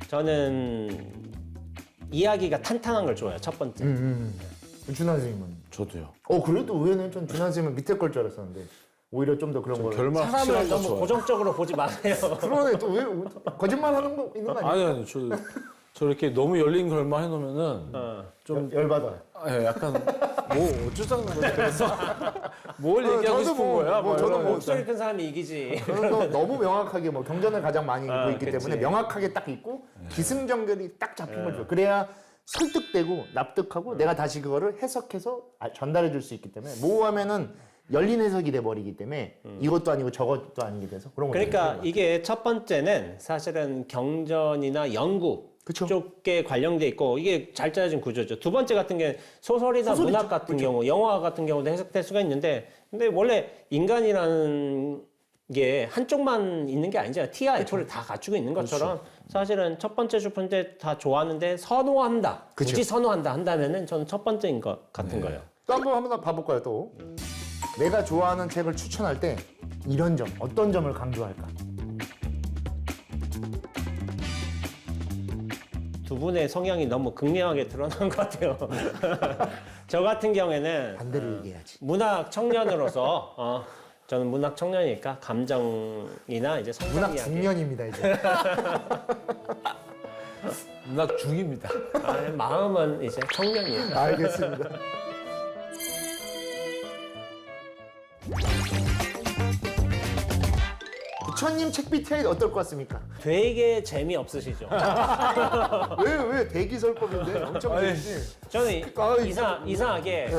저는 이야기가 탄탄한 걸 좋아해요. 첫 번째. 준환 스님은? 저도요. 그래도 의외는 전 준환 스님은 밑에 걸 줄 알았었는데 오히려 좀 더 그런 걸. 결말 사람을 확실한 거 너무 좋아. 고정적으로 보지 마세요. 그러네. 또 왜 거짓말 하는 거 있는 거 아니야? 아니 저 이렇게 너무 열린 결말 해놓으면은 좀 열받아. 약간 뭐 어쩌자는 거지 그래서 뭘 얘기하고 저도 싶은 뭐, 거야? 뭐 저도 뭐 목소리 큰 사람이 이기지. 저는 또 너무 명확하게 뭐 경전을 가장 많이 읽고 있기 그치. 때문에 명확하게 딱 있고 기승전결이 딱 잡힌 걸 좋아. 그래야 설득되고 납득하고 내가 다시 그거를 해석해서 전달해 줄 수 있기 때문에 모호하면은 열린 해석이 돼 버리기 때문에 이것도 아니고 저것도 아니게 돼서 그런 거. 그러니까 이게 첫 번째는 사실은 경전이나 연구 그쵸. 쪽에 관련돼 있고 이게 잘 짜여진 구조죠. 두 번째 같은 게 소설이나 소설이죠. 문학 같은 경우, 영화 같은 경우도 해석될 수가 있는데 근데 원래 인간이라는 게 한쪽만 있는 게 아니잖아요. T와 F를 다 갖추고 있는 것처럼 사실은 첫 번째, 두 번째 다 좋아하는데 선호한다. 그쵸. 굳이 선호한다 한다면은 저는 첫 번째인 것 같은 거예요. 또 한번 봐볼까요 또? 내가 좋아하는 책을 추천할 때 이런 점, 어떤 점을 강조할까? 두 분의 성향이 너무 극명하게 드러난 것 같아요. 저 같은 경우에는 반대로 얘기해야지. 문학 청년으로서 저는 문학 청년이니까 감정이나 이제 성장 문학 이야기. 중년입니다 이제. 문학 중입니다. 마음은 이제 청년이에요. 알겠습니다. 부처님 책 BTI 어떨 것 같습니까? 되게 재미없으시죠? 왜 대기설법인데 엄청 재밌지. 저는 아, 이상하게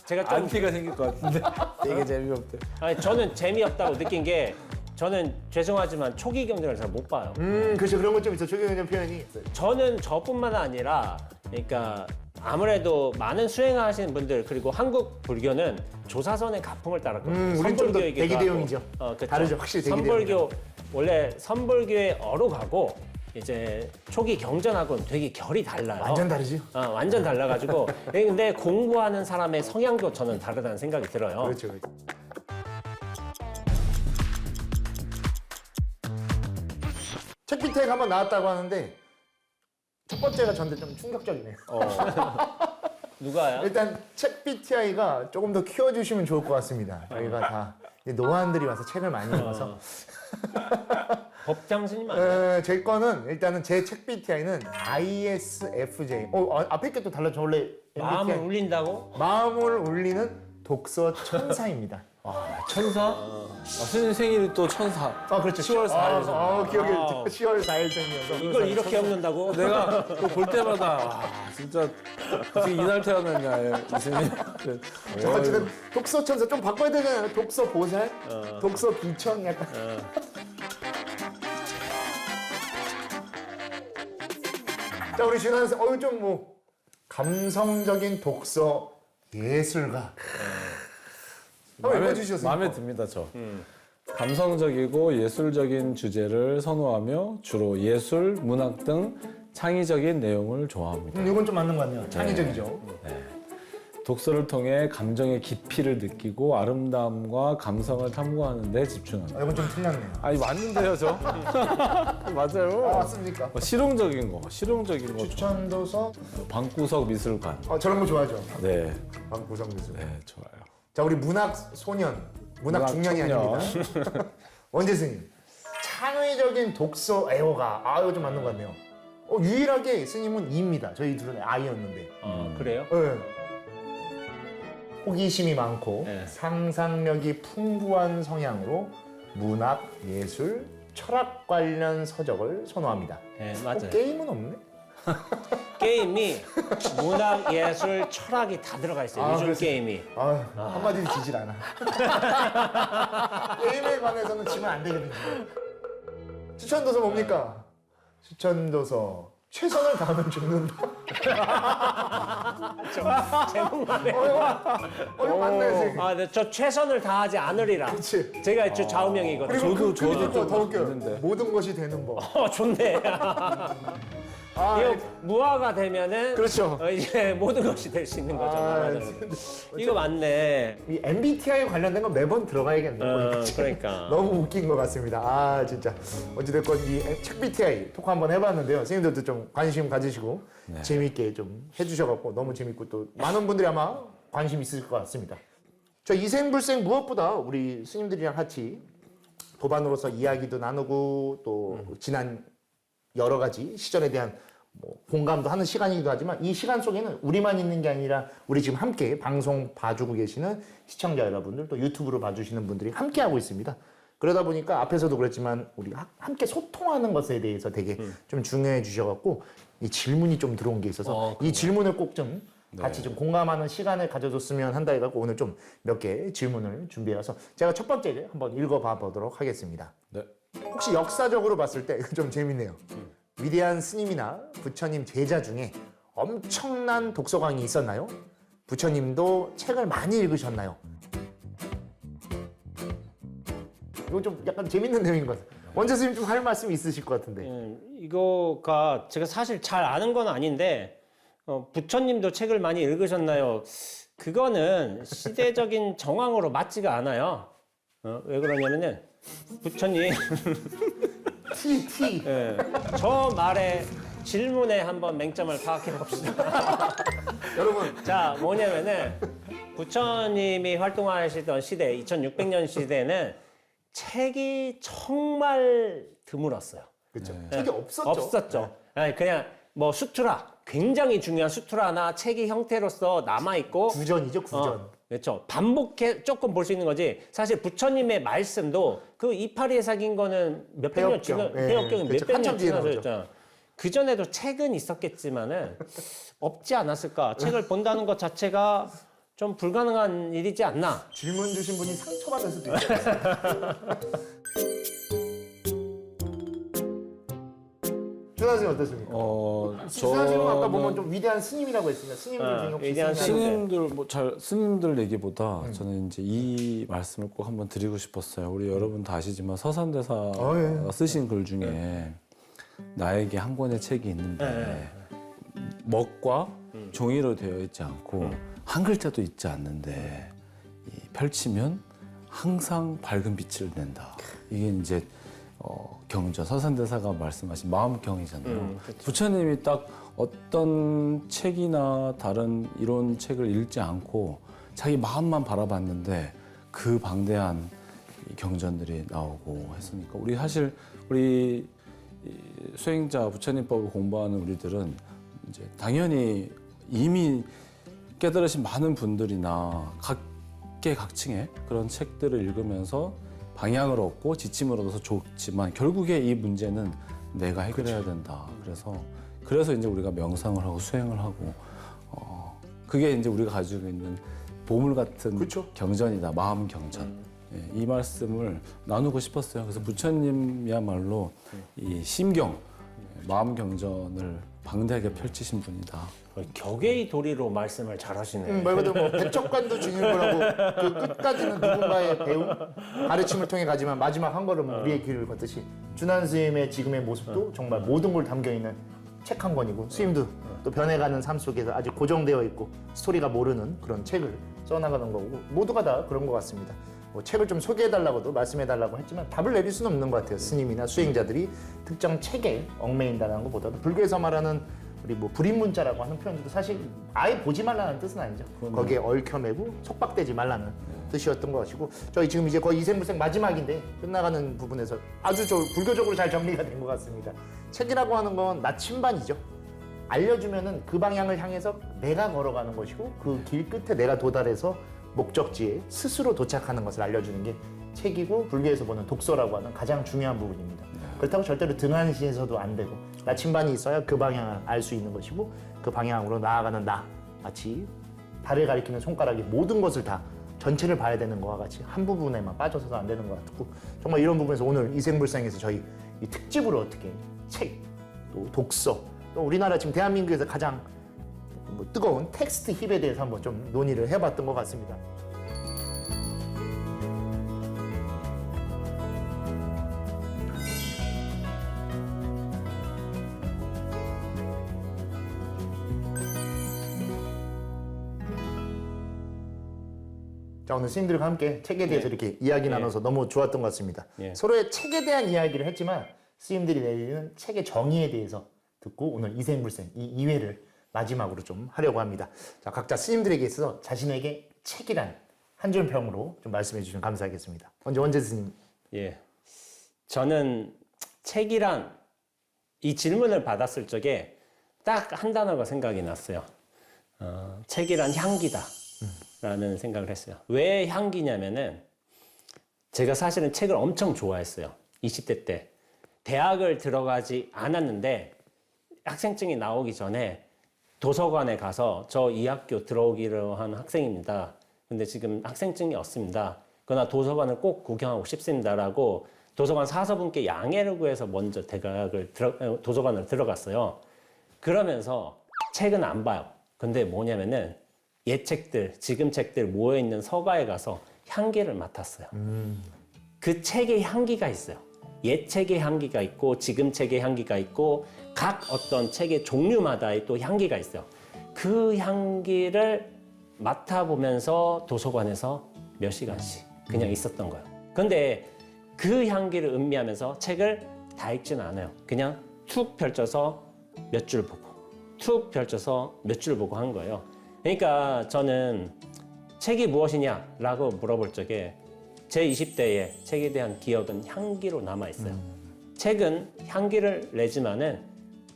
제가 좀 안티가 생길 것 같은데 되게 재미없대. 아니, 저는 재미없다고 느낀 게 저는 죄송하지만 초기 경전을 잘 못 봐요. 그렇죠. 그런 것 좀 있어. 조경련 표현이. 저는 저뿐만 아니라 그러니까 아무래도 많은 수행하시는 분들 그리고 한국 불교는 조사선의 가풍을 따랐거든요. 우린 좀더 선불교이기도 대기대용이죠. 하고. 그쵸. 다르죠. 확실히 대기대용이죠. 선불교 원래 선불교의 어록하고 이제 초기 경전하고는 되게 결이 달라요. 완전 다르지. 완전 달라가지고 근데 공부하는 사람의 성향도 저는 다르다는 생각이 들어요. 그렇죠. 그렇죠. 책 BTI가 한번 나왔다고 하는데 첫 번째가 저한테 좀 충격적이네요. 누가요? 일단 책 BTI가 조금 더 키워주시면 좋을 것 같습니다. 저희가 다 이제 노안들이 와서 책을 많이 읽어서 법장스님 아니에요? 제 거는 일단은 제 책 BTI는 ISFJ. 앞에 게 또 달라져. 원래 마음을 MBTI 울린다고? 마음을 울리는 독서 천사입니다. 천사? 스님 생일이 또 천사. 그렇죠. 10월 4일 생. 기억이 와우. 10월 4일 생이어서 이걸 이렇게 읽는다고? 내가 또 볼 때마다 진짜 어떻게 이날 태어났냐 이 스님. 저 어쨌든 독서 천사 좀 바꿔야 되잖아요. 독서 보살, 독서 비청 약간. 자 우리 진환 쌤, 좀 뭐 감성적인 독서 예술가. 한번 읽어주셨어요. 마음에 듭니다 저. 감성적이고 예술적인 주제를 선호하며 주로 예술, 문학 등 창의적인 내용을 좋아합니다. 이건 좀 맞는 것 같네요. 창의적이죠. 독서를 통해 감정의 깊이를 느끼고 아름다움과 감성을 탐구하는 데 집중합니다. 이건 좀 틀렸네요. 아니 맞는데요 저? 맞아요. 맞습니까? 실용적인 거 추천도서. 방구석 미술관. 저런 거 좋아하죠. 네, 방구석 미술. 네 좋아요. 자 우리 문학 소년, 문학 중년이 청년. 아닙니다. 원재 스님, 창의적인 독서 애호가. 이거 좀 맞는 것 같네요. 유일하게 스님은 이입니다. 저희 둘은 아이였는데. 그래요? 네. 호기심이 많고 네. 상상력이 풍부한 성향으로 문학, 예술, 철학 관련 서적을 선호합니다. 네, 맞아요. 게임은 없네? 게임이 문학, 예술, 철학이 다 들어가 있어요. 요즘 그래서- 게임이. 한마디로 지질 않아. 게임에 관해서는 지면 안 되거든요. 추천도서 뭡니까? 추천도서 최선을 다하면 죽는다. 제목만 해. 이거 맞네, 선생님. 네, 저 최선을 다하지 않으리라. 그치. 제가 저 좌우명이거든요. 그리고 저도 좀 더 웃겨요. 있는데. 모든 것이 되는 법. 좋네. 이거 무화가 되면은 그렇죠. 이제 모든 것이 될 수 있는 거잖아. 이거 맞네. 이 MBTI 관련된 건 매번 들어가야겠네. 그러니까. 너무 웃긴 것 같습니다. 진짜. 어찌됐건 이 책 BTI 토크 한번 해봤는데요. 선생님들도 좀 관심 가지시고 재미있게 좀 해주셔갖고 너무 재밌고 또 많은 분들이 아마 관심 있으실 것 같습니다. 저 이생불생 무엇보다 우리 스님들이랑 같이 도반으로서 이야기도 나누고 또 지난 여러 가지 시절에 대한 공감도 하는 시간이기도 하지만 이 시간 속에는 우리만 있는 게 아니라 우리 지금 함께 방송 봐주고 계시는 시청자 여러분들 또 유튜브로 봐주시는 분들이 함께 하고 있습니다. 그러다 보니까 앞에서도 그랬지만 우리 함께 소통하는 것에 대해서 되게 좀 중요해 주셔갖고 이 질문이 좀 들어온 게 있어서 이 질문을 꼭 좀 같이 좀 공감하는 시간을 가져줬으면 한다 해갖고 오늘 좀 몇 개 질문을 준비해서 제가 첫 번째를 한번 읽어봐 보도록 하겠습니다. 네. 혹시 역사적으로 봤을 때 좀 재밌네요. 위대한 스님이나 부처님 제자 중에 엄청난 독서광이 있었나요? 부처님도 책을 많이 읽으셨나요? 이거 좀 약간 재밌는 내용인 것 같아요. 원재 스님 좀 할 말씀 있으실 것 같은데. 이거가 제가 사실 잘 아는 건 아닌데 부처님도 책을 많이 읽으셨나요? 그거는 시대적인 정황으로 맞지가 않아요. 왜 그러냐면은 부처님 T. 저 말에 질문에 한번 맹점을 파악해 봅시다. 여러분 자, 뭐냐면은 부처님이 활동하시던 시대, 2600년 시대는 책이 정말 드물었어요. 그렇죠. 네. 책이 없었죠. 없었죠. 아니, 그냥 뭐 수트라, 굉장히 중요한 수트라나 책의 형태로서 남아 있고 구전이죠, 구전. 그렇죠. 반복해 조금 볼 수 있는 거지. 사실 부처님의 말씀도 그 이파리에 사귄 거는 몇백 년 지나, 예, 폐역경은 그렇죠. 몇백 한참 년 뒤에 나오죠. 지나서 그 전에도 책은 있었겠지만은 없지 않았을까. 책을 본다는 것 자체가 좀 불가능한 일이지 않나. 질문 주신 분이 상처받을 수도 있어요. 준하 선생님 어떻습니까? 준하 선생님은 아까 보면 좀 위대한 스님이라고 했습니다. 스님들 중에 혹시 위대한 스님이 스님들 얘기보다 저는 이제 이 말씀을 꼭 한번 드리고 싶었어요. 우리 여러분 다 아시지만 서산대사가 예. 쓰신 글 중에 나에게 한 권의 책이 있는데 먹과 종이로 되어 있지 않고 한 글자도 있지 않는데 펼치면 항상 밝은 빛을 낸다. 이게 이제 경전 서산대사가 말씀하신 마음경이잖아요. 부처님이 딱 어떤 책이나 다른 이론 책을 읽지 않고 자기 마음만 바라봤는데 그 방대한 이 경전들이 나오고 했으니까 우리 사실 우리 수행자 부처님법을 공부하는 우리들은 이제 당연히 이미 깨달으신 많은 분들이나 각계각층의 그런 책들을 읽으면서 방향을 얻고 지침을 얻어서 좋지만 결국에 이 문제는 내가 해결해야 된다. 그래서 이제 우리가 명상을 하고 수행을 하고 그게 이제 우리가 가지고 있는 보물 같은 그쵸. 경전이다. 마음 경전. 예, 이 말씀을 나누고 싶었어요. 그래서 부처님이야말로 이 심경, 마음 경전을 방대하게 펼치신 분이다. 격의 도리로 말씀을 잘하시네. 말 그대로 뭐 백척관도 중요한 거라고 그 끝까지는 누군가의 배움, 가르침을 통해 가지만 마지막 한 걸음은 우리의 길을 걷듯이 준한 스님의 지금의 모습도 정말 모든 걸 담겨 있는 책 한 권이고 스님도 또 변해가는 삶 속에서 아직 고정되어 있고 스토리가 모르는 그런 책을 써나가는 거고 모두가 다 그런 것 같습니다. 뭐 책을 좀 소개해달라고도 말씀해달라고 했지만 답을 내릴 수는 없는 것 같아요. 스님이나 수행자들이 특정 책에 얽매인다는 것보다도 불교에서 말하는 우리 뭐 불입문자라고 하는 표현도 사실 아예 보지 말라는 뜻은 아니죠. 거기에 얽혀매고 속박되지 말라는 뜻이었던 것이고 저희 지금 이제 거의 이생불생 마지막인데 끝나가는 부분에서 아주 불교적으로 잘 정리가 된 것 같습니다. 책이라고 하는 건 나침반이죠. 알려주면은 그 방향을 향해서 내가 걸어가는 것이고 그 길 끝에 내가 도달해서 목적지에 스스로 도착하는 것을 알려주는 게 책이고 불교에서 보는 독서라고 하는 가장 중요한 부분입니다. 그렇다고 절대로 등한시해서도 안 되고 나침반이 있어야 그 방향을 알 수 있는 것이고 그 방향으로 나아가는 나 마치 달을 가리키는 손가락이 모든 것을 다 전체를 봐야 되는 것과 같이 한 부분에만 빠져서도 안 되는 것 같고 정말 이런 부분에서 오늘 이생불상에서 저희 이 특집으로 어떻게 책, 또 독서, 또 우리나라 지금 대한민국에서 가장 뭐 뜨거운 텍스트 힙에 대해서 한번 좀 논의를 해봤던 것 같습니다. 자, 오늘 스님들과 함께 책에 대해서 이렇게 이야기 나눠서 너무 좋았던 것 같습니다. 서로의 책에 대한 이야기를 했지만 스님들이 내리는 책의 정의에 대해서 듣고 오늘 이생불생 이 2회를 마지막으로 좀 하려고 합니다. 자, 각자 스님들에게 있어서 자신에게 책이란 한 줄 평으로 좀 말씀해 주시면 감사하겠습니다. 먼저 원재 스님. 예. 저는 책이란 이 질문을 받았을 적에 딱 한 단어가 생각이 났어요. 책이란 향기다. 라는 생각을 했어요. 왜 향기냐면은 제가 사실은 책을 엄청 좋아했어요. 20대 때. 대학을 들어가지 않았는데 학생증이 나오기 전에 도서관에 가서 저 이 학교 들어오기로 한 학생입니다. 근데 지금 학생증이 없습니다. 그러나 도서관을 꼭 구경하고 싶습니다라고 도서관 사서분께 양해를 구해서 먼저 도서관을 들어갔어요. 그러면서 책은 안 봐요. 근데 뭐냐면은 옛 책들, 지금 책들 모여있는 서가에 가서 향기를 맡았어요. 그 책의 향기가 있어요. 옛 책의 향기가 있고 지금 책의 향기가 있고 각 어떤 책의 종류마다의 또 향기가 있어요. 그 향기를 맡아보면서 도서관에서 몇 시간씩 그냥 있었던 거예요. 근데 그 향기를 음미하면서 책을 다 읽지는 않아요. 그냥 툭 펼쳐서 몇 줄 보고 툭 펼쳐서 몇 줄 보고 한 거예요. 그러니까 저는 책이 무엇이냐라고 물어볼 적에 제 20대의 책에 대한 기억은 향기로 남아 있어요. 책은 향기를 내지만은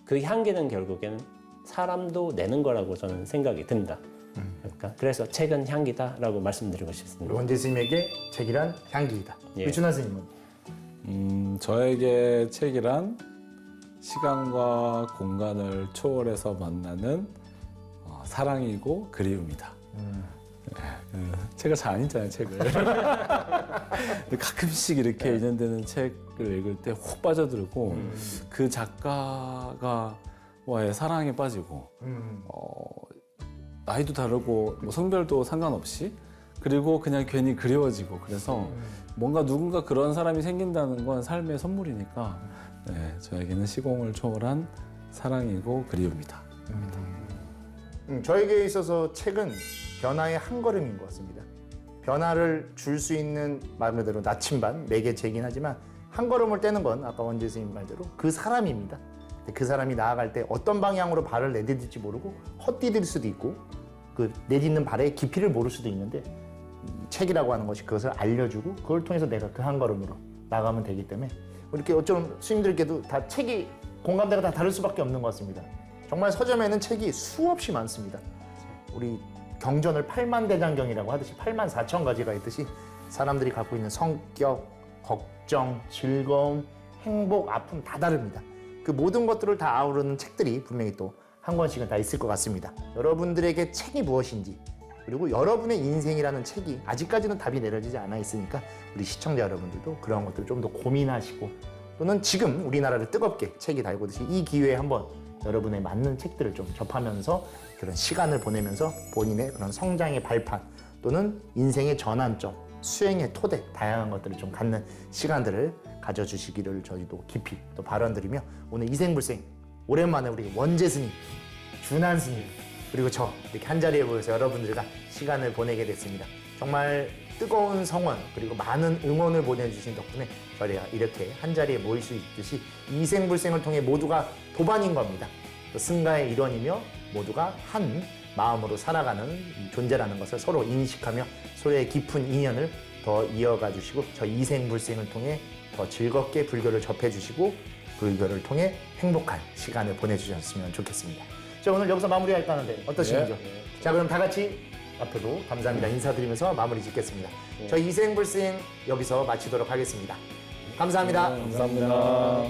그 향기는 결국에는 사람도 내는 거라고 저는 생각이 듭니다. 그러니까 그래서 책은 향기다라고 말씀드리고 싶습니다. 원재 스님에게 책이란 향기이다. 예. 유춘하 스님은? 저에게 책이란 시간과 공간을 초월해서 만나는 사랑이고 그리움이다. 제가 잘 안 읽잖아요, 책을. 근데 가끔씩 이렇게 인연되는 책을 읽을 때 훅 빠져들고 그 작가가 와의 사랑에 빠지고 나이도 다르고 뭐 성별도 상관없이 그리고 그냥 괜히 그리워지고 그래서 뭔가 누군가 그런 사람이 생긴다는 건 삶의 선물이니까 네, 저에게는 시공을 초월한 사랑이고 그리움이다. 저에게 있어서 책은 변화의 한 걸음인 것 같습니다. 변화를 줄 수 있는 말 그대로 나침반, 매개체이긴 하지만 한 걸음을 떼는 건 아까 원재 스님 말대로 그 사람입니다. 그 사람이 나아갈 때 어떤 방향으로 발을 내딛을지 모르고 헛디딜 수도 있고 그 내딛는 발의 깊이를 모를 수도 있는데 책이라고 하는 것이 그것을 알려주고 그걸 통해서 내가 그 한 걸음으로 나가면 되기 때문에 이렇게 어쩜 스님들께도 다 책이 공감대가 다 다를 수밖에 없는 것 같습니다. 정말 서점에는 책이 수없이 많습니다. 우리 경전을 8만 대장경이라고 하듯이 8만 4천 가지가 있듯이 사람들이 갖고 있는 성격, 걱정, 즐거움, 행복, 아픔 다 다릅니다. 그 모든 것들을 다 아우르는 책들이 분명히 또 한 권씩은 다 있을 것 같습니다. 여러분들에게 책이 무엇인지 그리고 여러분의 인생이라는 책이 아직까지는 답이 내려지지 않아 있으니까 우리 시청자 여러분들도 그런 것들을 좀 더 고민하시고 또는 지금 우리나라를 뜨겁게 책이 달구듯이 이 기회에 한번 여러분의 맞는 책들을 좀 접하면서 그런 시간을 보내면서 본인의 그런 성장의 발판 또는 인생의 전환점, 수행의 토대 다양한 것들을 좀 갖는 시간들을 가져주시기를 저희도 깊이 또 발언드리며 오늘 이생불생 오랜만에 우리 원재 스님, 준한 스님 그리고 저 이렇게 한자리에 모여서 여러분들과 시간을 보내게 됐습니다. 정말 뜨거운 성원 그리고 많은 응원을 보내주신 덕분에 저희가 이렇게 한자리에 모일 수 있듯이 이생불생을 통해 모두가 도반인 겁니다. 승가의 일원이며 모두가 한 마음으로 살아가는 존재라는 것을 서로 인식하며 서로의 깊은 인연을 더 이어가 주시고 저 이생불생을 통해 더 즐겁게 불교를 접해 주시고 불교를 통해 행복한 시간을 보내주셨으면 좋겠습니다. 자, 오늘 여기서 마무리할까 하는데 어떠신지요? 자, 그럼 다 같이 앞으로 감사합니다 인사드리면서 마무리 짓겠습니다. 저희 이생불생 여기서 마치도록 하겠습니다. 감사합니다. 감사합니다.